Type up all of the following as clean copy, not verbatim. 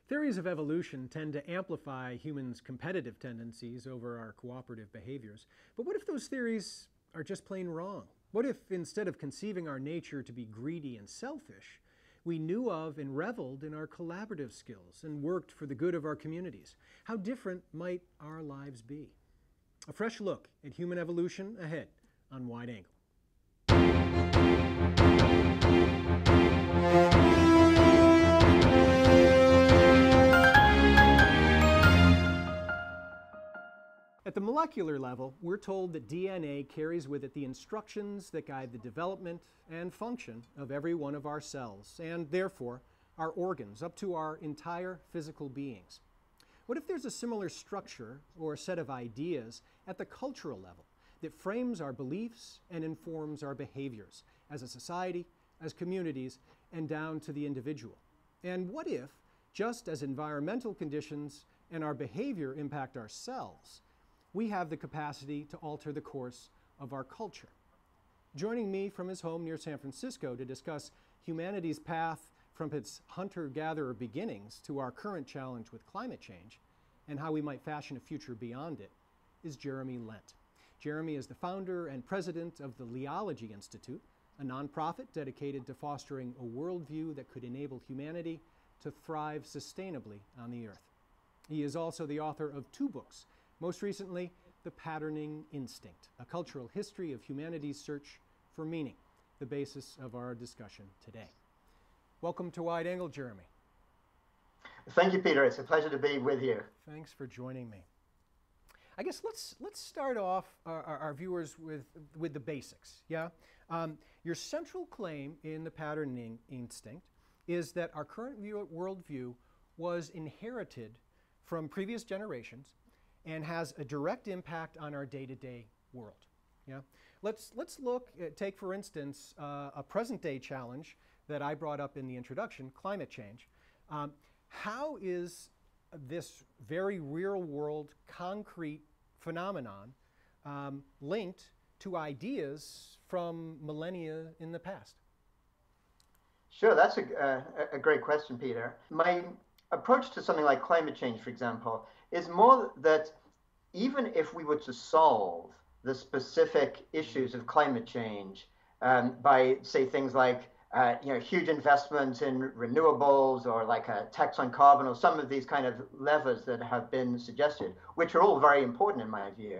Theories of evolution tend to amplify humans' competitive tendencies over our cooperative behaviors. But what if those theories are just plain wrong? What if instead of conceiving our nature to be greedy and selfish, we knew of and reveled in our collaborative skills and worked for the good of our communities? How different might our lives be? A fresh look at human evolution ahead on Wide Angle. At the molecular level, we're told that DNA carries with it the instructions that guide the development and function of every one of our cells, and therefore our organs, up to our entire physical beings. What if there's a similar structure or a set of ideas at the cultural level that frames our beliefs and informs our behaviors as a society, as communities, and down to the individual? And what if, just as environmental conditions and our behavior impact our cells, we have the capacity to alter the course of our culture? Joining me from his home near San Francisco to discuss humanity's path from its hunter-gatherer beginnings to our current challenge with climate change and how we might fashion a future beyond it is Jeremy Lent. Jeremy is the founder and president of the Leology Institute, a nonprofit dedicated to fostering a worldview that could enable humanity to thrive sustainably on the earth. He is also the author of 2 books, most recently, The Patterning Instinct, a cultural history of humanity's search for meaning, the basis of our discussion today. Welcome to Wide Angle, Jeremy. Thank you, Peter. It's a pleasure to be with you. Thanks for joining me. I guess let's start off our viewers with the basics. Yeah, your central claim in The Patterning Instinct is that our current worldview was inherited from previous generations and has a direct impact on our day-to-day world. Yeah, let's take for instance a present-day challenge that I brought up in the introduction: climate change. How is this very real-world, concrete phenomenon linked to ideas from millennia in the past? Sure, that's a great question, Peter. My approach to something like climate change, for example, is more that even if we were to solve the specific issues of climate change by, say, things like huge investments in renewables, or like a tax on carbon, or some of these kind of levers that have been suggested, which are all very important in my view,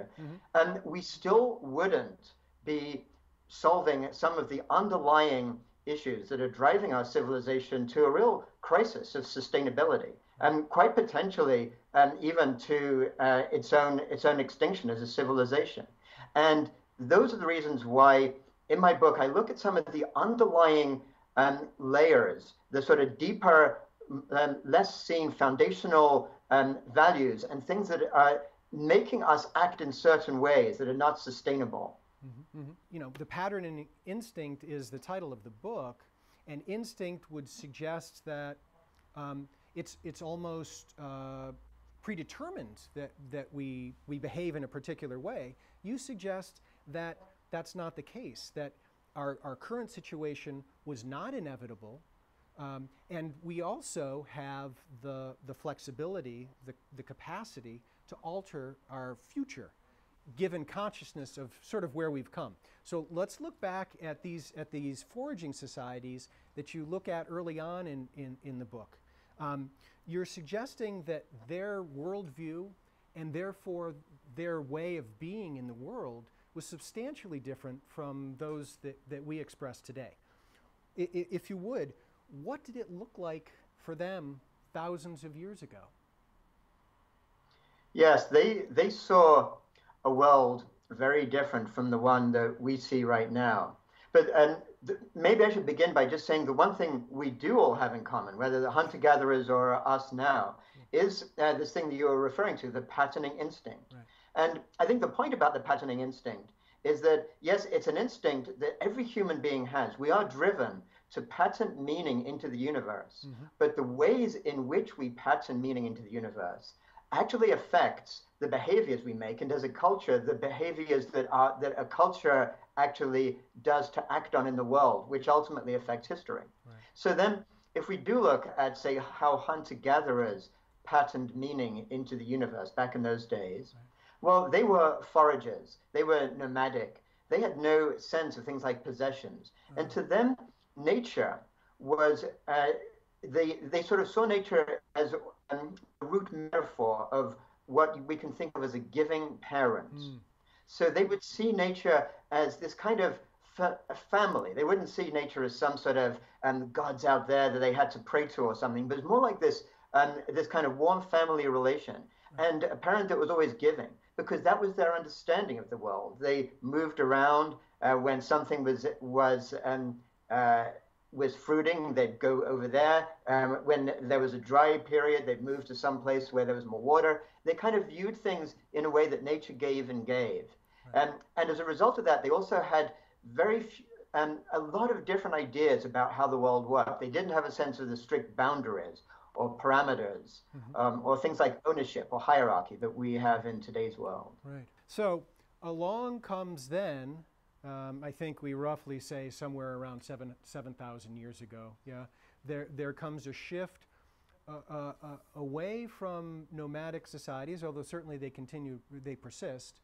we still wouldn't be solving some of the underlying issues that are driving our civilization to a real crisis of sustainability, and quite potentially even to its own extinction as a civilization. And those are the reasons why in my book I look at some of the underlying layers, the sort of deeper, less seen foundational values and things that are making us act in certain ways that are not sustainable. You know, The Patterning Instinct is the title of the book, and instinct would suggest that it's almost predetermined that we behave in a particular way. You suggest that that's not the case, that our current situation was not inevitable, and we also have the flexibility, the capacity to alter our future, given consciousness of sort of where we've come. So let's look back at these foraging societies that you look at early on in the book. You're suggesting that their worldview and therefore their way of being in the world was substantially different from those that we express today. If you would, what did it look like for them thousands of years ago? Yes, they saw a world very different from the one that we see right now. But maybe I should begin by just saying the one thing we do all have in common, whether the hunter-gatherers or us now, is this thing that you were referring to, the patterning instinct. Right. And I think the point about the patterning instinct is that, yes, it's an instinct that every human being has. We are driven to pattern meaning into the universe. But the ways in which we pattern meaning into the universe actually affects the behaviors we make, and as a culture, the behaviors that a culture actually does to act on in the world, which ultimately affects history. Right. So then if we do look at, say, how hunter-gatherers patterned meaning into the universe back in those days, well, they were foragers, they were nomadic, they had no sense of things like possessions. And to them, nature was, they sort of saw nature as a root metaphor of what we can think of as a giving parent. So they would see nature as this kind of family. They wouldn't see nature as some sort of gods out there that they had to pray to or something, but it's more like this, this kind of warm family relation, and a parent that was always giving, because that was their understanding of the world. They moved around when something was fruiting, they'd go over there. When there was a dry period, they'd move to some place where there was more water. They kind of viewed things in a way that nature gave and gave. And as a result of that, they also had a lot of different ideas about how the world worked. They didn't have a sense of the strict boundaries or parameters, or things like ownership or hierarchy that we have in today's world. Right. So along comes then, I think we roughly say somewhere around 7,000 years ago, yeah, there comes a shift away from nomadic societies, although certainly they persist,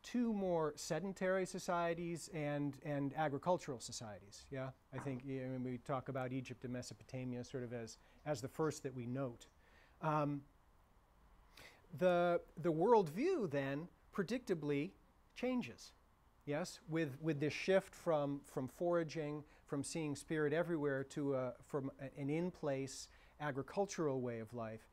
to more sedentary societies and agricultural societies. Yeah, I think when we talk about Egypt and Mesopotamia sort of as the first that we note. The worldview then predictably changes. Yes, with this shift from foraging, from seeing spirit everywhere to from an in-place agricultural way of life.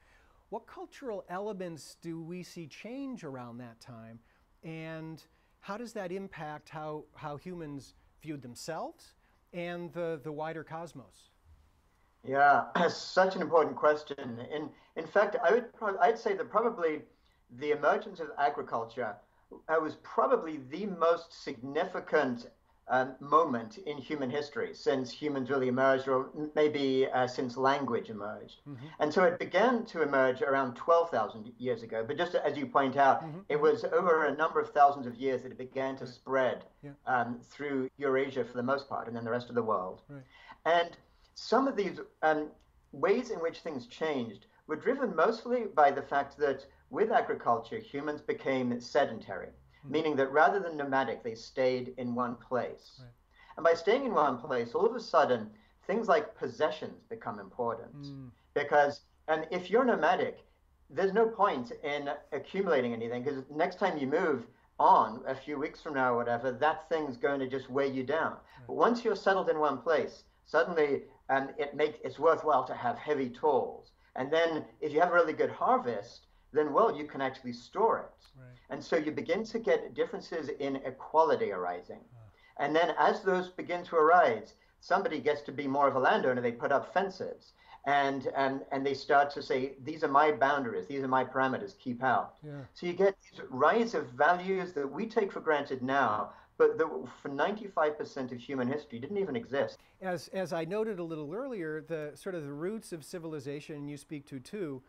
What cultural elements do we see change around that time? And how does that impact how humans viewed themselves and the wider cosmos? Yeah, such an important question. In fact, I'd say that probably the emergence of agriculture was probably the most significant moment in human history since humans really emerged, or maybe since language emerged. And so it began to emerge around 12,000 years ago. But just as you point out, it was over a number of thousands of years that it began to spread through Eurasia for the most part, and then the rest of the world. And some of these ways in which things changed were driven mostly by the fact that with agriculture, humans became sedentary, meaning that rather than nomadic, they stayed in one place. And by staying in one place, all of a sudden, things like possessions become important. Because if you're nomadic, there's no point in accumulating anything, because next time you move on, a few weeks from now or whatever, that thing's going to just weigh you down. But once you're settled in one place, suddenly it's worthwhile to have heavy tools. And then if you have a really good harvest, then, well, you can actually store it. And so you begin to get differences in equality arising. And then as those begin to arise, somebody gets to be more of a landowner. They put up fences. And they start to say, these are my boundaries, these are my parameters, keep out. So you get this rise of values that we take for granted now, but that for 95% of human history didn't even exist. As I noted a little earlier, the sort of the roots of civilization you speak to too,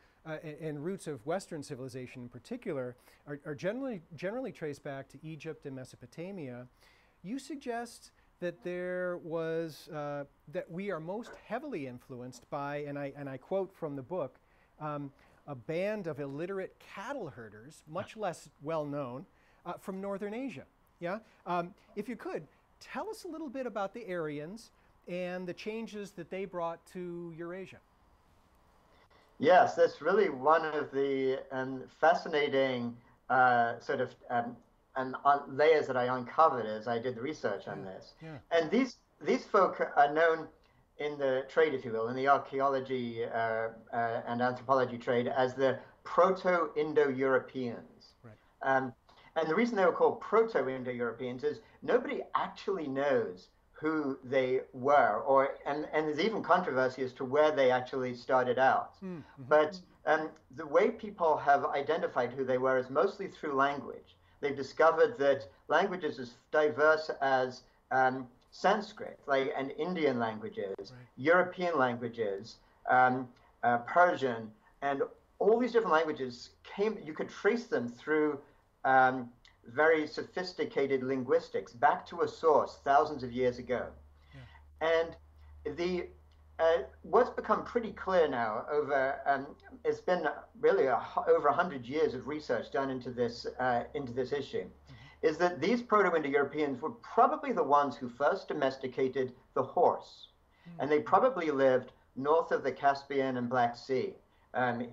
and roots of Western civilization in particular, are generally traced back to Egypt and Mesopotamia. You suggest that there was, that we are most heavily influenced by, and I quote from the book, a band of illiterate cattle herders, much less well known, from Northern Asia. Yeah? If you could, tell us a little bit about the Aryans and the changes that they brought to Eurasia. Yes, that's really one of the fascinating sort of layers that I uncovered as I did the research on this. And these folk are known in the trade, if you will, in the archaeology and anthropology trade as the Proto-Indo-Europeans. And the reason they were called Proto-Indo-Europeans is nobody actually knows who they were, and there's even controversy as to where they actually started out. But the way people have identified who they were is mostly through language. They've discovered that languages as diverse as Sanskrit, and Indian languages, European languages, Persian, and all these different languages you could trace them through very sophisticated linguistics back to a source thousands of years ago. And what's become pretty clear now over it's been really over 100 years of research done into this issue, is that these Proto-Indo-Europeans were probably the ones who first domesticated the horse, and they probably lived north of the Caspian and Black Sea,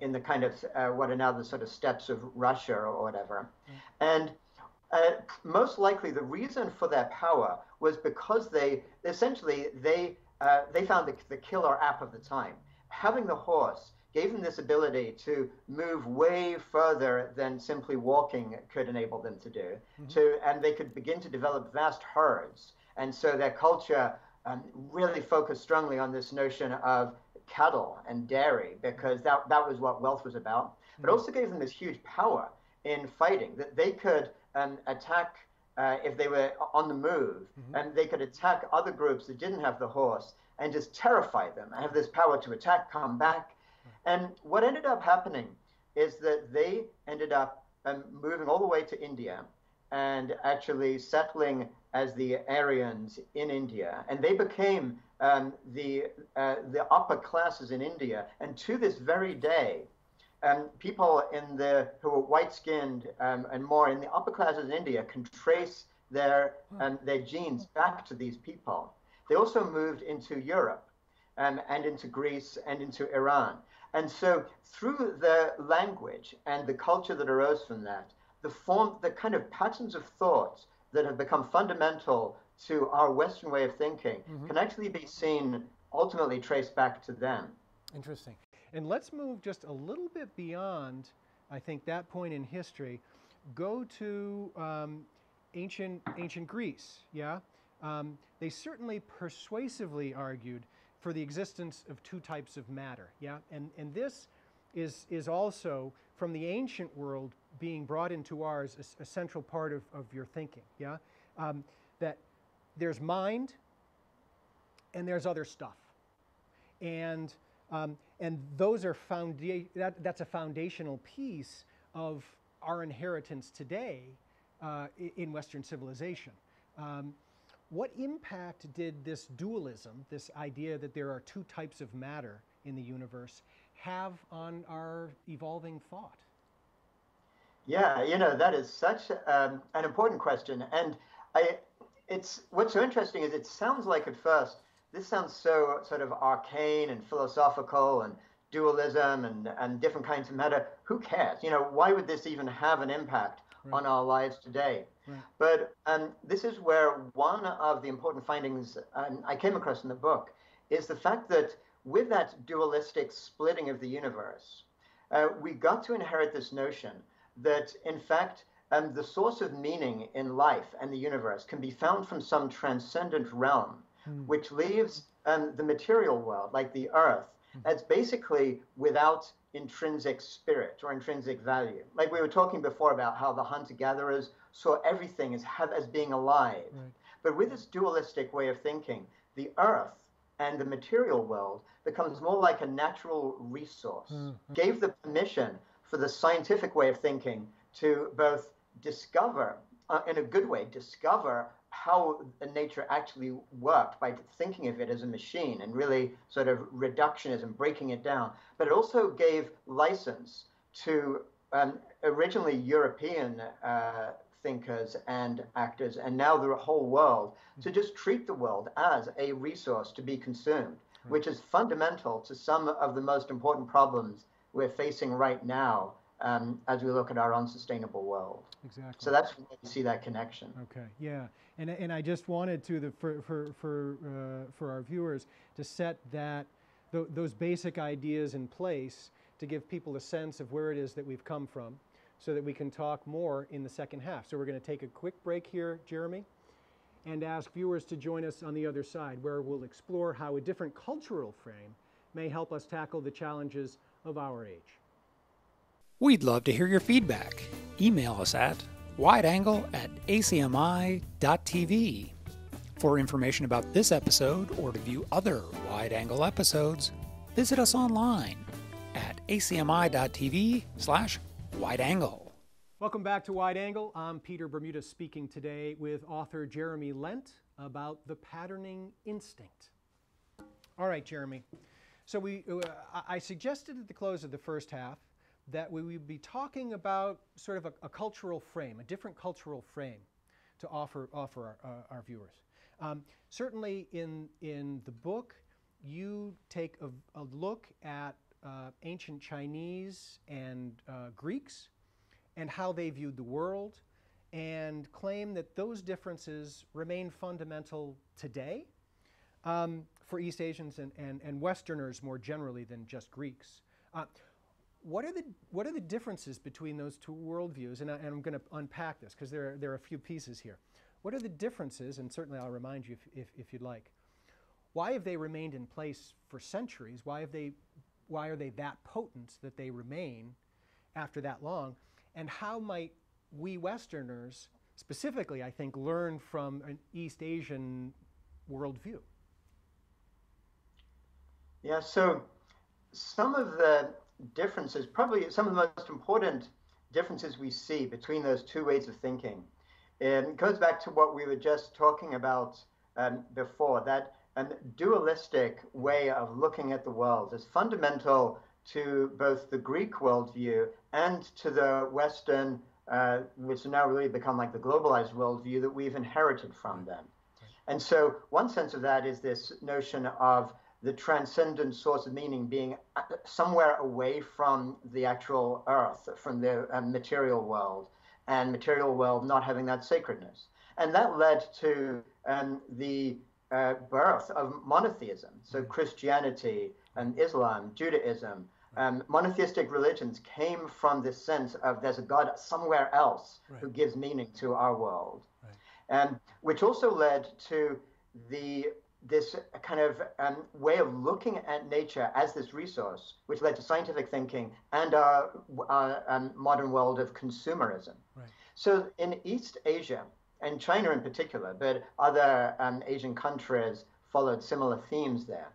in the kind of what are now the sort of steppes of Russia or whatever, and most likely the reason for their power was because they found the killer app of the time. Having the horse gave them this ability to move way further than simply walking could enable them to do, and they could begin to develop vast herds. And so their culture really focused strongly on this notion of cattle and dairy, because that was what wealth was about, but also gave them this huge power in fighting, that they could attack if they were on the move, and they could attack other groups that didn't have the horse and just terrify them, have this power to attack, come back. And what ended up happening is that they ended up moving all the way to India and actually settling as the Aryans in India. And they became the upper classes in India. And to this very day, people who are white-skinned and more in the upper classes in India can trace their genes back to these people. They also moved into Europe and into Greece and into Iran. And so through the language and the culture that arose from that, the kind of patterns of thought that have become fundamental to our Western way of thinking can actually be seen, ultimately traced back to them. Interesting. And let's move just a little bit beyond, I think, that point in history. Go to ancient Greece, yeah? They certainly persuasively argued for the existence of two types of matter, yeah? And this is also, from the ancient world, being brought into ours, a central part of your thinking, yeah? That there's mind and there's other stuff. And those are that's a foundational piece of our inheritance today in Western civilization. What impact did this dualism, this idea that there are two types of matter in the universe, have on our evolving thought? Yeah, that is such an important question. And what's so interesting is it sounds like at first, this sounds so sort of arcane and philosophical and dualism and different kinds of matter. Who cares? Why would this even have an impact on our lives today? Right. But this is where one of the important findings I came across in the book is the fact that with that dualistic splitting of the universe, we got to inherit this notion that, in fact, the source of meaning in life and the universe can be found from some transcendent realm, which leaves the material world, like the earth, as basically without intrinsic spirit or intrinsic value. Like we were talking before about how the hunter-gatherers saw everything as being alive. Right. But with this dualistic way of thinking, the earth and the material world becomes more like a natural resource. Gave the permission for the scientific way of thinking to both discover, in a good way, discover how nature actually worked by thinking of it as a machine and really sort of reductionism, breaking it down. But it also gave license to originally European thinkers and actors, and now the whole world, to just treat the world as a resource to be consumed, which is fundamental to some of the most important problems we're facing right now as we look at our unsustainable world. Exactly. So that's where you see that connection. Okay. Yeah. And I just wanted to for our viewers to set those basic ideas in place to give people a sense of where it is that we've come from, so that we can talk more in the second half. So we're going to take a quick break here, Jeremy, and ask viewers to join us on the other side, where we'll explore how a different cultural frame may help us tackle the challenges of our age. We'd love to hear your feedback. Email us at wideangle@acmi.tv. For information about this episode or to view other Wide Angle episodes, visit us online at acmi.tv/wideangle. Welcome back to Wide Angle. I'm Peter Bermudes, speaking today with author Jeremy Lent about the patterning instinct. All right, Jeremy. So I suggested at the close of the first half that we would be talking about sort of a cultural frame, a different cultural frame to offer our viewers. Certainly in the book, you take a look at ancient Chinese and Greeks and how they viewed the world, and claim that those differences remain fundamental today for East Asians and Westerners more generally than just Greeks. What are the differences between those two worldviews? And I'm going to unpack this because there are a few pieces here. What are the differences? And certainly I'll remind you if you'd like. Why have they remained in place for centuries? Why are they that potent that they remain after that long? And how might we Westerners, specifically, I think, learn from an East Asian worldview? Yeah, so some of the differences, probably some of the most important differences we see between those two ways of thinking, it goes back to what we were just talking about before, that dualistic way of looking at the world is fundamental to both the Greek worldview and to the Western, which has now really become like the globalized worldview that we've inherited from them. And so one sense of that is this notion of the transcendent source of meaning being somewhere away from the actual earth, from the material world, and material world not having that sacredness. And that led to the birth of monotheism. So Christianity and Islam, Judaism, monotheistic religions came from this sense of there's a God somewhere else who gives meaning to our world. Which also led to this kind of way of looking at nature as this resource, which led to scientific thinking and our modern world of consumerism. So in East Asia, and China in particular, but other Asian countries followed similar themes there.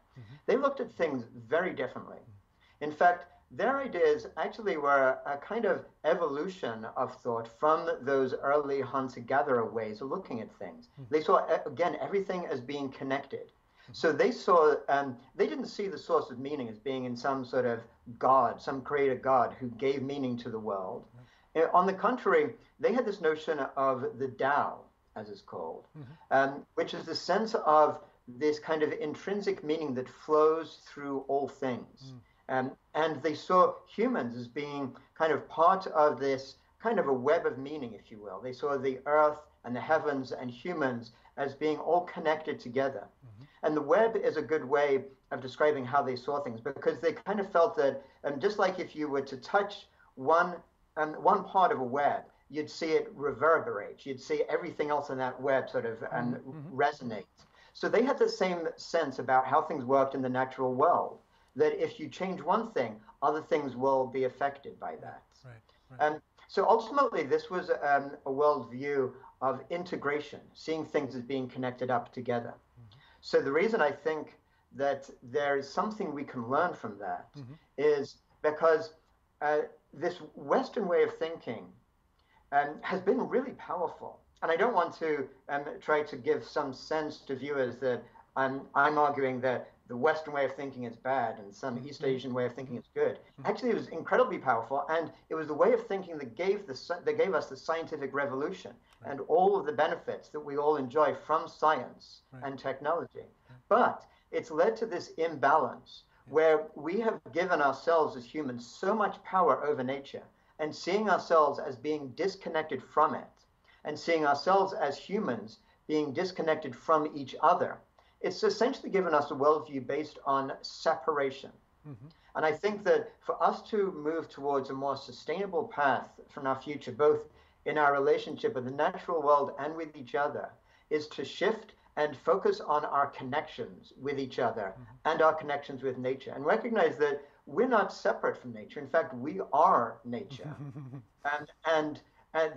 They looked at things very differently. In fact, their ideas actually were a kind of evolution of thought from those early hunter-gatherer ways of looking at things. They saw, again, everything as being connected. So they saw, they didn't see the source of meaning as being in some sort of God, some creator God who gave meaning to the world. On the contrary, they had this notion of the Tao, as it's called, which is the sense of this kind of intrinsic meaning that flows through all things. And they saw humans as being kind of part of this kind of a web of meaning, if you will. They saw the earth and the heavens and humans as being all connected together. And the web is a good way of describing how they saw things, because they kind of felt that just like if you were to touch one part of a web, you'd see it reverberate. You'd see everything else in that web sort of resonate. So they had the same sense about how things worked in the natural world, that if you change one thing, other things will be affected by that. So ultimately, this was a worldview of integration, seeing things as being connected up together. So the reason I think that there is something we can learn from that is because this Western way of thinking has been really powerful. And I don't want to try to give some sense to viewers that I'm arguing that the Western way of thinking is bad and some East Asian way of thinking is good. Actually, it was incredibly powerful, and it was the way of thinking that gave us the scientific revolution and all of the benefits that we all enjoy from science and technology. But it's led to this imbalance where we have given ourselves as humans so much power over nature, and seeing ourselves as being disconnected from it, and seeing ourselves as humans being disconnected from each other. It's essentially given us a worldview based on separation. And I think that for us to move towards a more sustainable path from our future, both in our relationship with the natural world and with each other, is to shift and focus on our connections with each other and our connections with nature, and recognize that we're not separate from nature. In fact, we are nature. And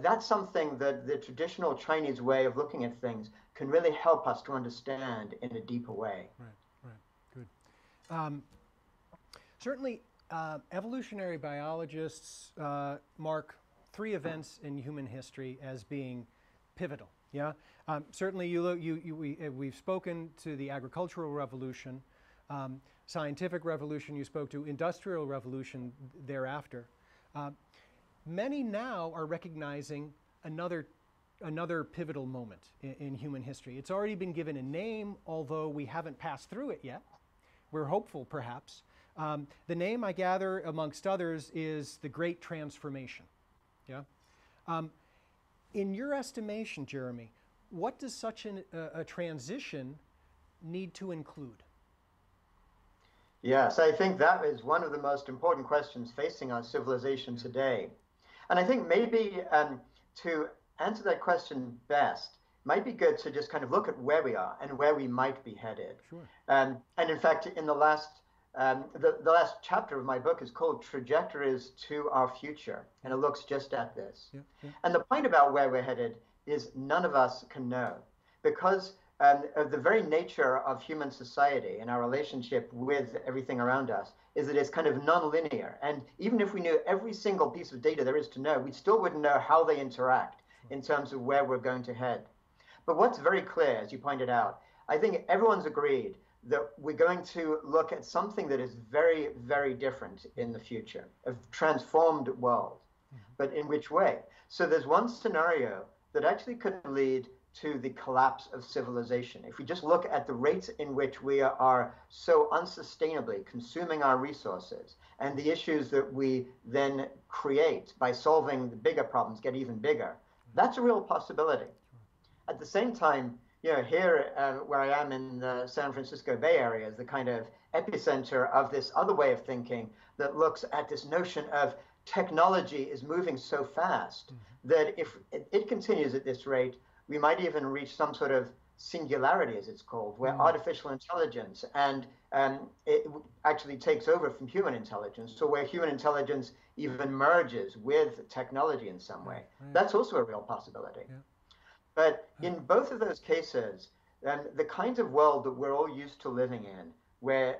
that's something that the traditional Chinese way of looking at things can really help us to understand in a deeper way. Good. Certainly, evolutionary biologists mark 3 events in human history as being pivotal. Yeah. Certainly, we've spoken to the agricultural revolution, scientific revolution you spoke to, industrial revolution thereafter. Many now are recognizing another pivotal moment in human history. It's already been given a name, although we haven't passed through it yet. We're hopeful, perhaps. The name, I gather, amongst others, is the Great Transformation. Yeah. In your estimation, Jeremy, what does such a transition need to include? Yes, I think that is one of the most important questions facing our civilization today. And I think maybe to answer that question best, might be good to just kind of look at where we are and where we might be headed. Sure. And in fact, in the last chapter of my book is called Trajectories to Our Future, and it looks just at this. Yeah, yeah. And the point about where we're headed is none of us can know, because of the very nature of human society and our relationship with everything around us is that it's kind of non-linear. And even if we knew every single piece of data there is to know, we still wouldn't know how they interact in terms of where we're going to head. But what's very clear, as you pointed out, I think everyone's agreed that we're going to look at something that is very, very different in the future, a transformed world. But in which way? So there's one scenario that actually could lead to the collapse of civilization. If we just look at the rates in which we are so unsustainably consuming our resources and the issues that we then create by solving the bigger problems get even bigger, that's a real possibility. At the same time, here where I am in the San Francisco Bay Area is the kind of epicenter of this other way of thinking that looks at this notion of technology is moving so fast that if it continues at this rate, we might even reach some sort of singularity, as it's called, where artificial intelligence and it actually takes over from human intelligence, so where human intelligence even merges with technology in some way. Right. That's also a real possibility. Yeah. But in both of those cases, the kind of world that we're all used to living in, where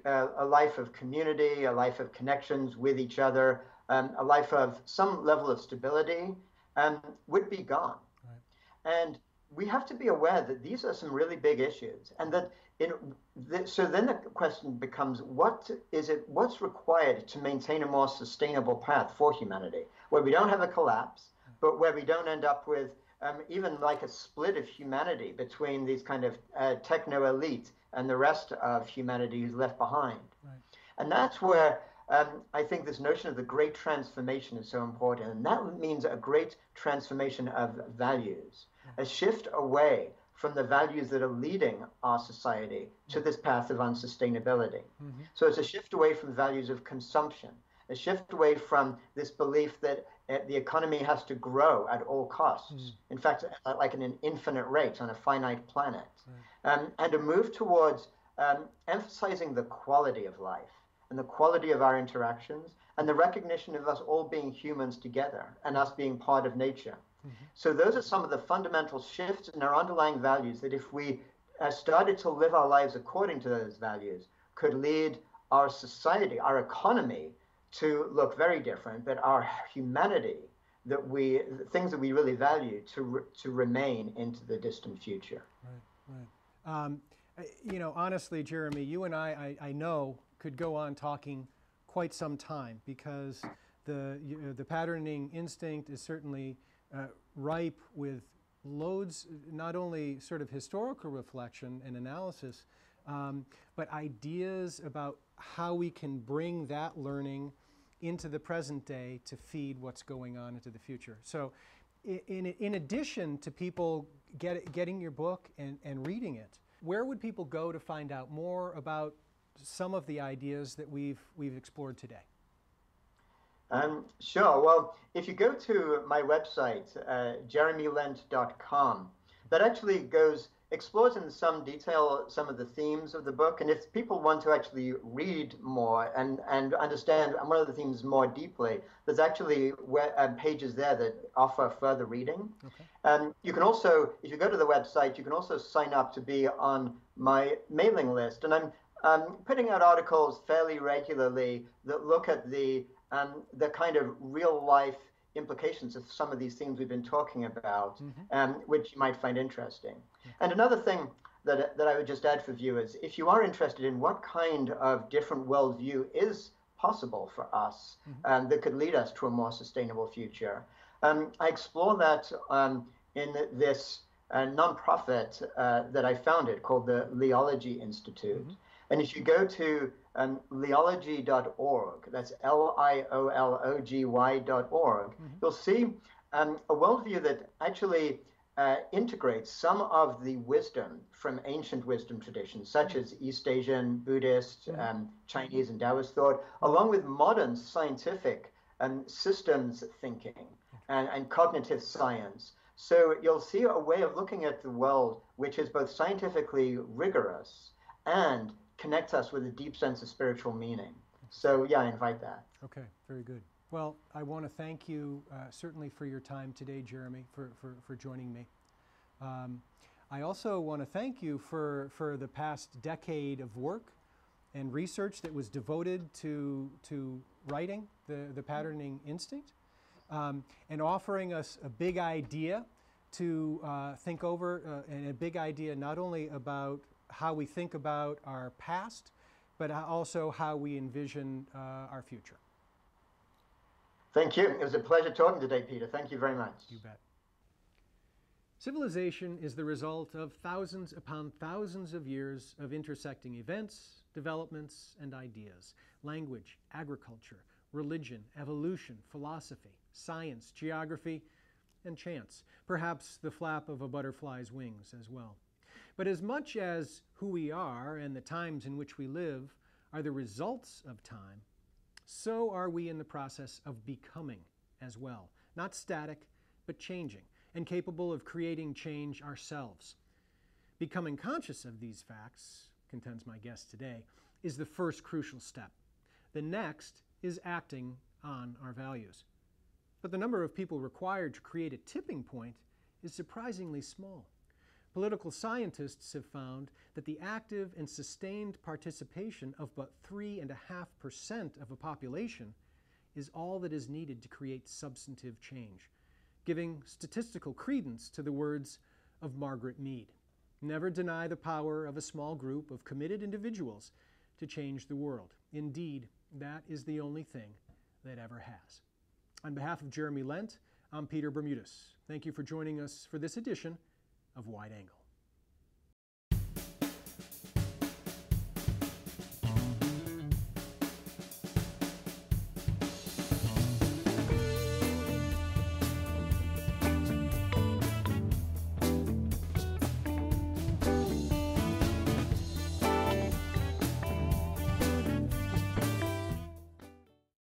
a life of community, a life of connections with each other, a life of some level of stability, would be gone. Right. And we have to be aware that these are some really big issues, and that so then the question becomes, what's required to maintain a more sustainable path for humanity, where we don't have a collapse, but where we don't end up with even like a split of humanity between these kind of techno elite and the rest of humanity who's left behind. Right. And that's where I think this notion of the great transformation is so important. And that means a great transformation of values, a shift away from the values that are leading our society to this path of unsustainability. So it's a shift away from values of consumption, a shift away from this belief that the economy has to grow at all costs. In fact, like in an infinite rate on a finite planet. And a move towards emphasizing the quality of life and the quality of our interactions and the recognition of us all being humans together and us being part of nature. So those are some of the fundamental shifts in our underlying values that if we started to live our lives according to those values could lead our society, our economy, to look very different, but our humanity, the things that we really value, to remain into the distant future. Right. Honestly, Jeremy, you and I know, could go on talking quite some time, because the patterning instinct is certainly ripe with loads, not only sort of historical reflection and analysis, but ideas about how we can bring that learning into the present day to feed what's going on into the future. So in addition to people getting your book and reading it, where would people go to find out more about some of the ideas that we've explored today? Sure. Well, if you go to my website, jeremylent.com, that actually explores in some detail some of the themes of the book. And if people want to actually read more and understand one of the themes more deeply, there's actually pages there that offer further reading. Okay. You can also, if you go to the website, you can also sign up to be on my mailing list. And I'm putting out articles fairly regularly that look at the kind of real life implications of some of these themes we've been talking about, which you might find interesting. And another thing that I would just add for viewers. If you are interested in what kind of different worldview is possible for us that could lead us to a more sustainable future, I explore that in this nonprofit that I founded called the Leology Institute. And if you go to leology.org, that's liology.org, you'll see a worldview that actually integrates some of the wisdom from ancient wisdom traditions, such as East Asian, Buddhist, Chinese, and Taoist thought, along with modern scientific systems thinking and cognitive science. So you'll see a way of looking at the world which is both scientifically rigorous and connects us with a deep sense of spiritual meaning. So yeah, I invite that. Okay, very good. Well, I want to thank you certainly for your time today, Jeremy, for joining me. I also want to thank you for the past decade of work and research that was devoted to writing the patterning instinct and offering us a big idea to think over, and a big idea not only about how we think about our past, but also how we envision our future. Thank you. It was a pleasure talking today, Peter. Thank you very much. You bet. Civilization is the result of thousands upon thousands of years of intersecting events, developments, and ideas. Language, agriculture, religion, evolution, philosophy, science, geography, and chance. Perhaps the flap of a butterfly's wings as well. But as much as who we are and the times in which we live are the results of time, so are we in the process of becoming as well. Not static, but changing, and capable of creating change ourselves. Becoming conscious of these facts, contends my guest today, is the first crucial step. The next is acting on our values. But the number of people required to create a tipping point is surprisingly small. Political scientists have found that the active and sustained participation of but 3.5% of a population is all that is needed to create substantive change, giving statistical credence to the words of Margaret Mead. Never deny the power of a small group of committed individuals to change the world. Indeed, that is the only thing that ever has. On behalf of Jeremy Lent, I'm Peter Bermudes. Thank you for joining us for this edition of Wide Angle.